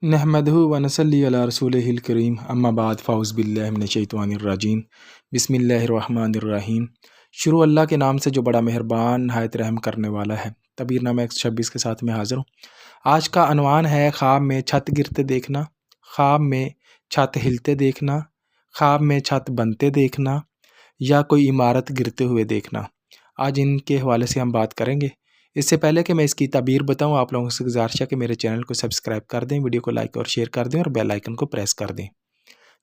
نحمدہ ونصلی علی رسولہ الکریم اما بعد فاعوذ باللہ من الشیطان الرجیم بسم اللہ الرحمن الرحیم۔ شروع اللہ کے نام سے جو بڑا مہربان نہایت رحم کرنے والا ہے۔ تبیر نامہ 126 کے ساتھ میں حاضر ہوں۔ آج کا عنوان ہے خواب میں چھت گرتے دیکھنا، خواب میں چھت ہلتے دیکھنا، خواب میں چھت بنتے دیکھنا یا کوئی عمارت گرتے ہوئے دیکھنا۔ آج ان کے حوالے سے ہم بات کریں گے۔ اس سے پہلے کہ میں اس کی تعبیر بتاؤں، آپ لوگوں سے گزارش ہے کہ میرے چینل کو سبسکرائب کر دیں، ویڈیو کو لائک اور شیئر کر دیں اور بیل آئیکن کو پریس کر دیں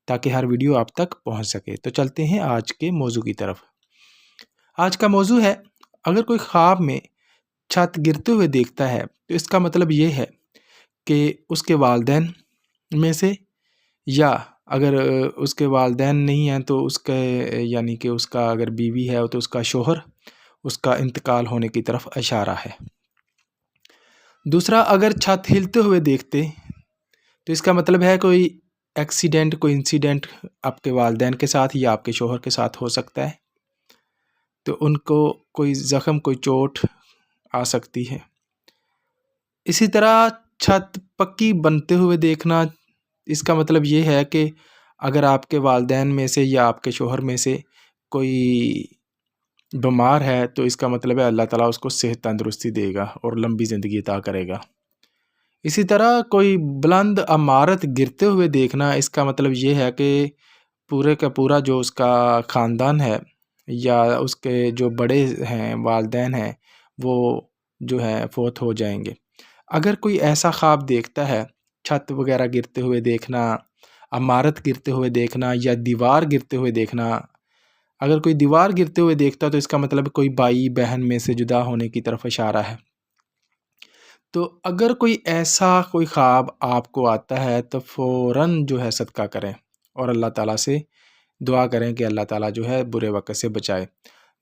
تاکہ ہر ویڈیو آپ تک پہنچ سکے۔ تو چلتے ہیں آج کے موضوع کی طرف۔ آج کا موضوع ہے، اگر کوئی خواب میں چھت گرتے ہوئے دیکھتا ہے تو اس کا مطلب یہ ہے کہ اس کے والدین میں سے، یا اگر اس کے والدین نہیں ہیں تو اس کے یعنی کہ اس کا اگر بیوی ہے تو اس کا شوہر، اس کا انتقال ہونے کی طرف اشارہ ہے۔ دوسرا، اگر چھت ہلتے ہوئے دیکھتے تو اس کا مطلب ہے کوئی ایکسیڈنٹ، کوئی انسیڈنٹ آپ کے والدین کے ساتھ یا آپ کے شوہر کے ساتھ ہو سکتا ہے، تو ان کو کوئی زخم، کوئی چوٹ آ سکتی ہے۔ اسی طرح چھت پکی بنتے ہوئے دیکھنا، اس کا مطلب یہ ہے کہ اگر آپ کے والدین میں سے یا آپ کے شوہر میں سے کوئی بیمار ہے تو اس کا مطلب ہے اللہ تعالیٰ اس کو صحت تندرستی دے گا اور لمبی زندگی عطا کرے گا۔ اسی طرح کوئی بلند عمارت گرتے ہوئے دیکھنا، اس کا مطلب یہ ہے کہ پورے کا پورا جو اس کا خاندان ہے یا اس کے جو بڑے ہیں، والدین ہیں، وہ جو ہے فوت ہو جائیں گے۔ اگر کوئی ایسا خواب دیکھتا ہے، چھت وغیرہ گرتے ہوئے دیکھنا، عمارت گرتے ہوئے دیکھنا یا دیوار گرتے ہوئے دیکھنا، اگر کوئی دیوار گرتے ہوئے دیکھتا تو اس کا مطلب کوئی بھائی بہن میں سے جدا ہونے کی طرف اشارہ ہے۔ تو اگر کوئی ایسا کوئی خواب آپ کو آتا ہے تو فوراً جو ہے صدقہ کریں اور اللہ تعالیٰ سے دعا کریں کہ اللہ تعالیٰ جو ہے برے وقت سے بچائے۔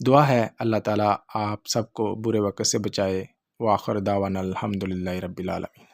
دعا ہے اللہ تعالیٰ آپ سب کو برے وقت سے بچائے۔ وآخر دعوانا الحمدللہ رب العالمین۔